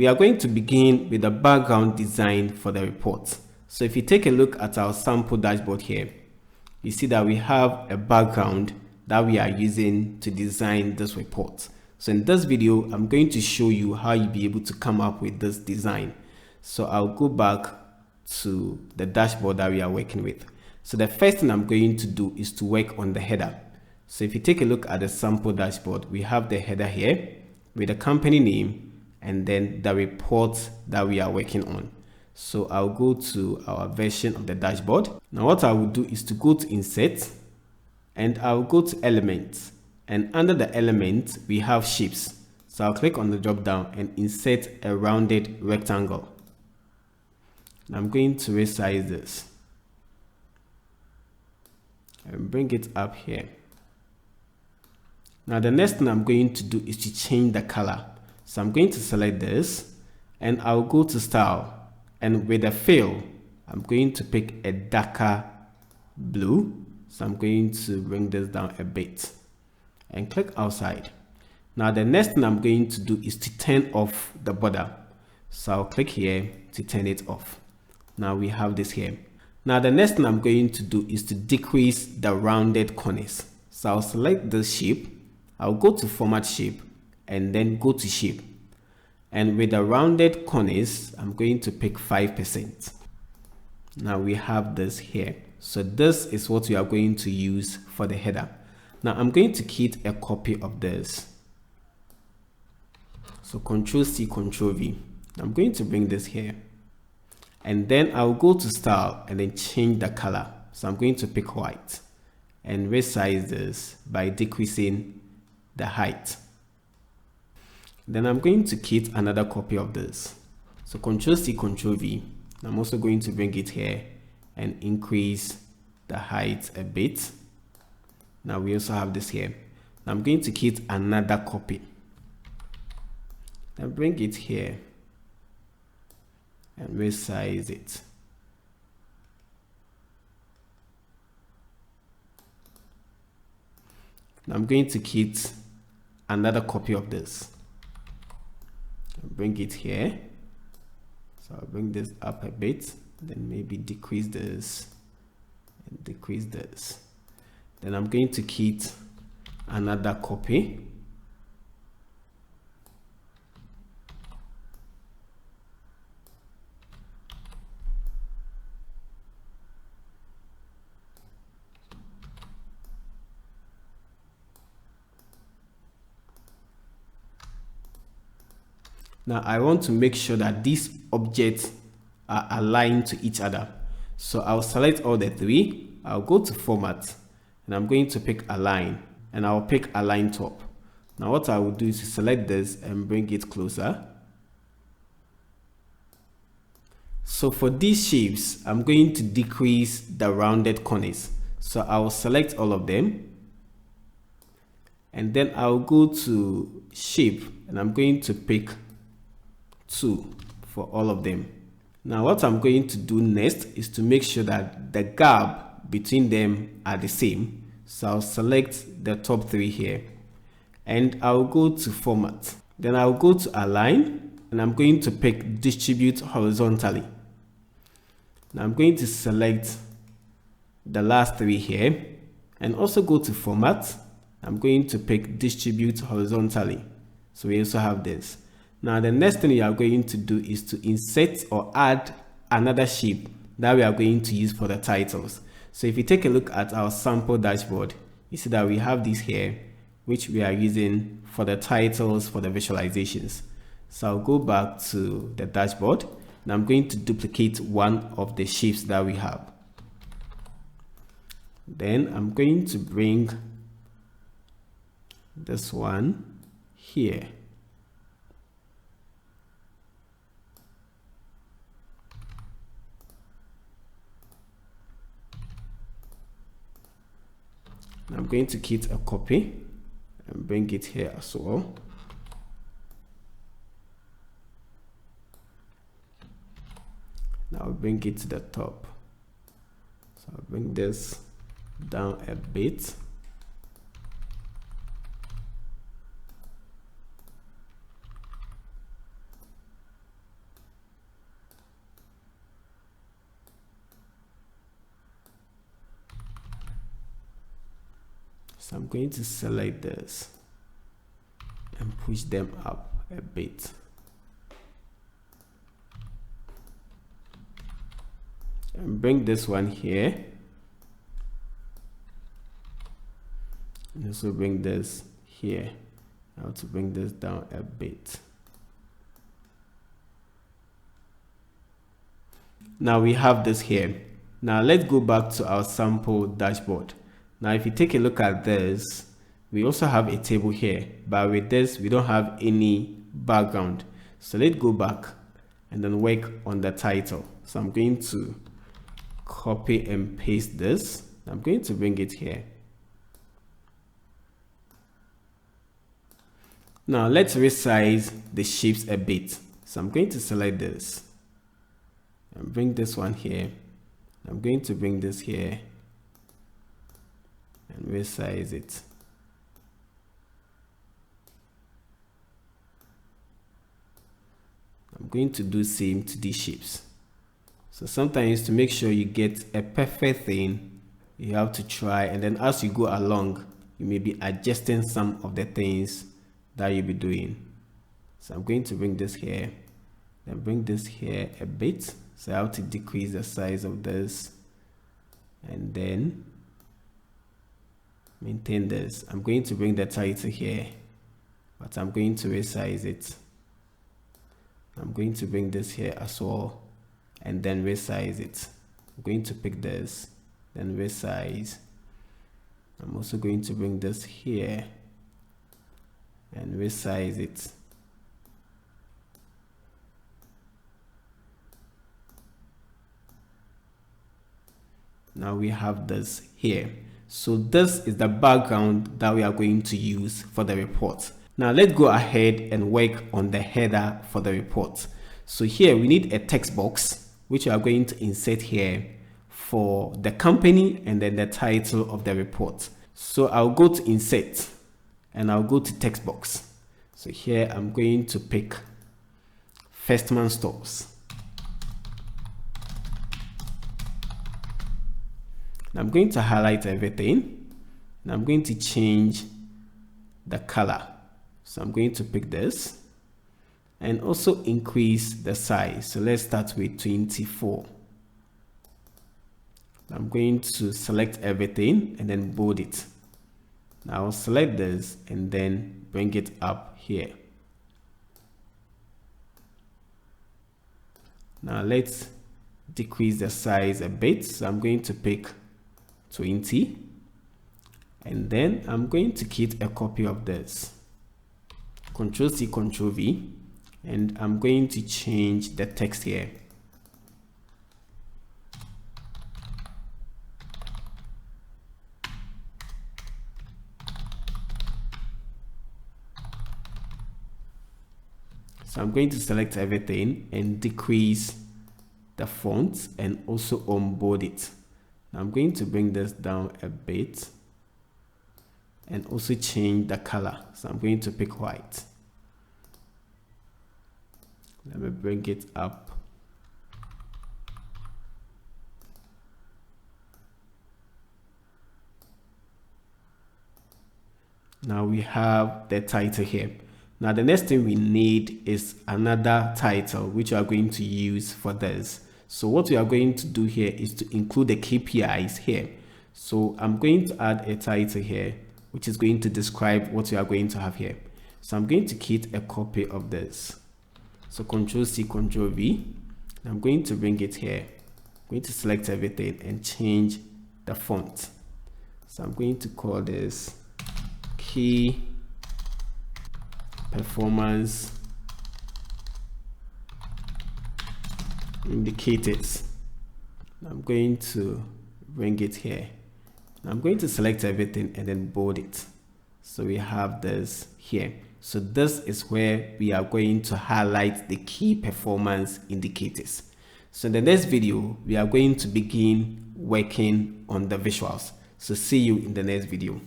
we are going to begin with the background design for the report. So if you take a look at our sample dashboard here, you see that we have a background that we are using to design this report. So in this video, I'm going to show you how you'll be able to come up with this design. So I'll go back to the dashboard that we are working with. So the first thing I'm going to do is to work on the header. So if you take a look at the sample dashboard, we have the header here with the company name and then the report that we are working on. So I'll go to our version of the dashboard. Now what I will do is to go to insert and I'll go to elements, and under the element we have shapes. So I'll click on the drop down and insert a rounded rectangle. I'm going to resize this and bring it up here. Now the next thing I'm going to do is to change the color. So I'm going to select this and I'll go to style, and with the fill I'm going to pick a darker blue. So I'm going to bring this down a bit and click outside. Now the next thing I'm going to do is to turn off the border. So I'll click here to turn it off. Now we have this here. Now the next thing I'm going to do is to decrease the rounded corners. So I'll select this shape, I'll go to format shape and then go to shape. And with the rounded corners, I'm going to pick 5%. Now we have this here. So this is what we are going to use for the header. Now I'm going to keep a copy of this. So Ctrl C, Ctrl V. I'm going to bring this here. And then I'll go to style and then change the color. So I'm going to pick white and resize this by decreasing the height. Then I'm going to keep another copy of this. So Ctrl C, Ctrl V. I'm also going to bring it here and increase the height a bit. Now we also have this here. Now I'm going to keep another copy and bring it here and resize it. Now I'm going to keep another copy of this. Bring it here. So I'll bring this up a bit, then maybe decrease this and decrease this. Then I'm going to keep another copy. Now I want to make sure that these objects are aligned to each other. So I'll select all the three. I'll go to format and I'm going to pick align, and I'll pick align top. Now what I will do is to select this and bring it closer. So for these shapes, I'm going to decrease the rounded corners. So I'll select all of them and then I'll go to shape and I'm going to pick 2 for all of them. Now what I'm going to do next is to make sure that the gap between them are the same. So I'll select the top 3 here and I'll go to format. Then I'll go to align and I'm going to pick distribute horizontally. Now I'm going to select the last 3 here and also go to format. I'm going to pick distribute horizontally. So we also have this. Now the next thing we are going to do is to insert or add another shape that we are going to use for the titles. So if you take a look at our sample dashboard, you see that we have these here, which we are using for the titles for the visualizations. So I'll go back to the dashboard and I'm going to duplicate one of the shapes that we have. Then I'm going to bring this one here. I'm going to keep a copy and bring it here as well. Now I'll bring it to the top. So I'll bring this down a bit. So So I'm going to select this and push them up a bit. And bring this one here. And also bring this here. I have to bring this down a bit. Now we have this here. Now let's go back to our sample dashboard. Now if you take a look at this, we also have a table here, but with this we don't have any background. So let's go back and then work on the title. So I'm going to copy and paste this. I'm going to bring it here. Now let's resize the shapes a bit. So I'm going to select this and bring this one here. I'm going to bring this here and resize it. I'm going to do same to these shapes. So sometimes to make sure you get a perfect thing, you have to try, and then as you go along, you may be adjusting some of the things that you'll be doing. So I'm going to bring this here and bring this here a bit. So I have to decrease the size of this and then maintain this. I'm going to bring the title here, but I'm going to resize it. I'm going to bring this here as well and then resize it. I'm going to pick this, then resize. I'm also going to bring this here and resize it. Now we have this here. So this is the background that we are going to use for the report. Now let's go ahead and work on the header for the report. So here we need a text box which we are going to insert here for the company and then the title of the report. So I'll go to insert and I'll go to text box. So here I'm going to pick Firstman Stores. Now I'm going to highlight everything. Now I'm going to change the color. So I'm going to pick this and also increase the size. So let's start with 24. I'm going to select everything and then bold it. Now I'll select this and then bring it up here. Now let's decrease the size a bit. So I'm going to pick 20 and then I'm going to keep a copy of this. Ctrl C, Ctrl V, and I'm going to change the text here. So I'm going to select everything and decrease the font and also unbold it. Now I'm going to bring this down a bit and also change the color. So I'm going to pick white. Let me bring it up. Now we have the title here. Now the next thing we need is another title which we are going to use for this. So what we are going to do here is to include the KPIs here. So I'm going to add a title here which is going to describe what we are going to have here. So I'm going to keep a copy of this. So Ctrl C, Ctrl V. I'm going to bring it here. I'm going to select everything and change the font. So I'm going to call this Key Performance Indicators. I'm going to bring it here. I'm going to select everything and then bold it. So we have this here. So this is where we are going to highlight the key performance indicators. So in the next video, we are going to begin working on the visuals. So see you in the next video.